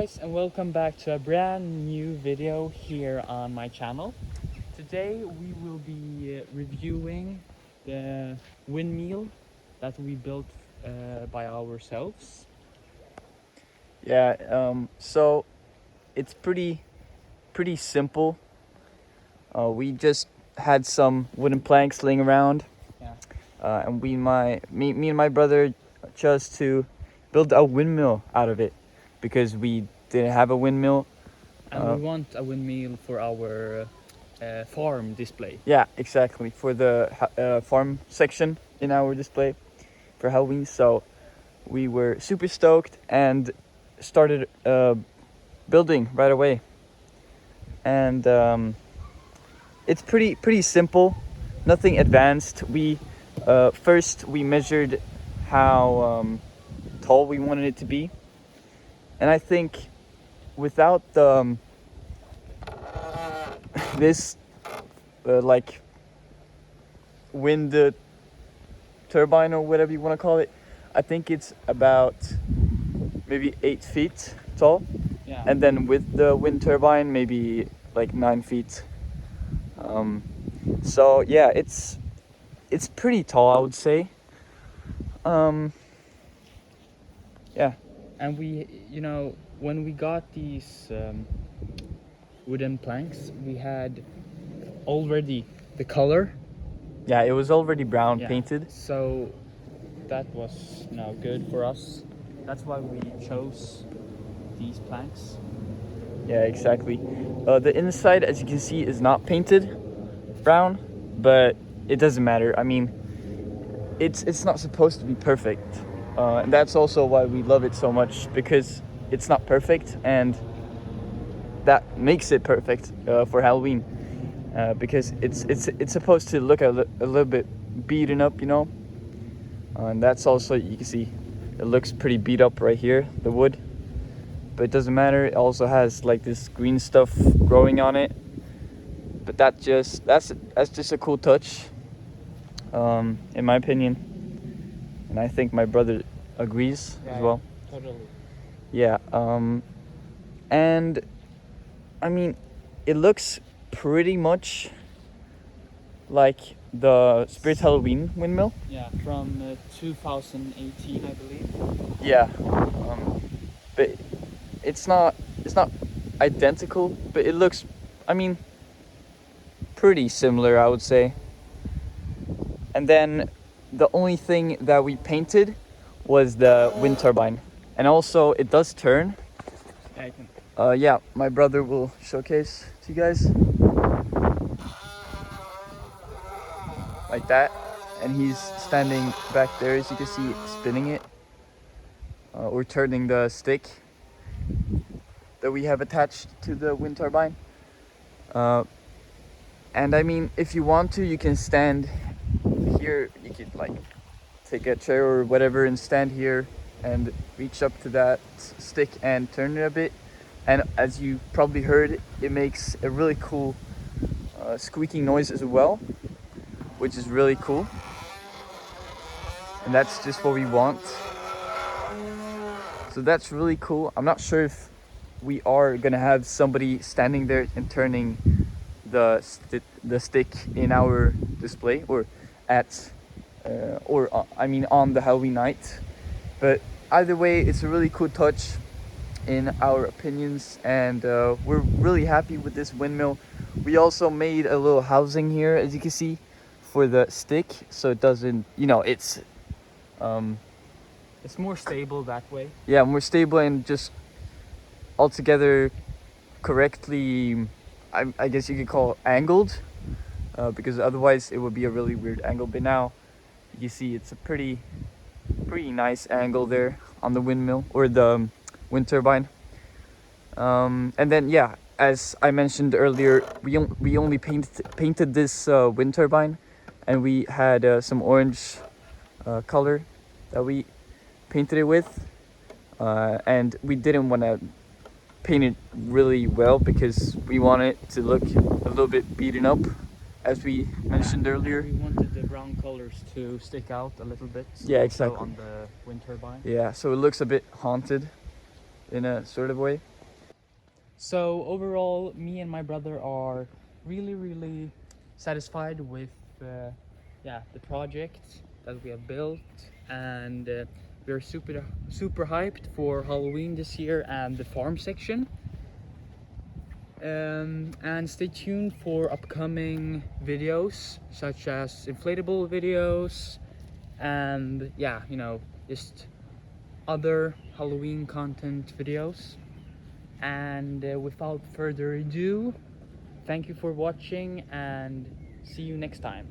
guys, and welcome back to a brand new video here on my channel. Today we will be reviewing the windmill that we built by ourselves. So it's pretty simple. We just had some wooden planks laying around, Yeah. and me and my brother chose to build a windmill out of it because we didn't have a windmill. And we want a windmill for our farm display. Yeah, exactly, for the farm section in our display for Halloween. So we were super stoked and started building right away. And it's pretty simple, nothing advanced. We first we measured how tall we wanted it to be, and I think without the this like wind turbine or whatever you want to call it, I think it's about maybe 8 feet tall. Yeah. And then with the wind turbine, maybe like 9 feet. So yeah, it's pretty tall, I would say. Yeah. And we, when we got these wooden planks, we had already the color. Yeah, it was already brown Yeah. painted. So that was good for us. That's why we chose these planks. Yeah, exactly. The inside, as you can see, is not painted brown, but it doesn't matter. I mean, it's not supposed to be perfect, and that's also why we love it so much, because it's not perfect, and that makes it perfect for Halloween, because it's supposed to look a little bit beaten up, and that's also, you can see it looks pretty beat up right here, the wood. But it doesn't matter. It also has like this green stuff growing on it. But that's just a cool touch, in my opinion. And I think my brother agrees as well. Totally. Yeah. And I mean, it looks pretty much like the Spirit Halloween windmill. Yeah, from 2018, I believe. Yeah. But it's not identical, but it looks, I mean, pretty similar, I would say. And then the only thing that we painted was the wind turbine, and also it does turn. Yeah, I can. Yeah, my brother will showcase to you guys like that, and he's standing back there, as you can see, spinning it, or turning the stick that we have attached to the wind turbine. And I mean, if you want to, you can stand here. You could like take a chair or whatever and stand here and reach up to that stick and turn it a bit. And as you probably heard, it makes a really cool squeaking noise as well, which is really cool. And that's just what we want. So that's really cool. I'm not sure if we are gonna have somebody standing there and turning the stick in our display, or on the Halloween night. But either way, it's a really cool touch in our opinions, and we're really happy with this windmill. We also made a little housing here, as you can see, for the stick, so it doesn't, It's more stable that way. yeah, more stable and just altogether correctly, I guess you could call it angled, because otherwise it would be a really weird angle. But now you see it's a pretty nice angle there on the windmill, or the wind turbine. And then, yeah, as I mentioned earlier, we only painted this wind turbine, and we had some orange color that we painted it with, and we didn't want to paint it really well because we want it to look a little bit beaten up, as we mentioned earlier. We wanted the brown colors to stick out a little bit. Yeah, also exactly. on the wind turbine. Yeah, so it looks a bit haunted in a sort of way. So overall, me and my brother are really satisfied with the project that we have built, and we're super hyped for Halloween this year and the farm section. And stay tuned for upcoming videos such as inflatable videos and just other Halloween content videos. And without further ado, thank you for watching and see you next time.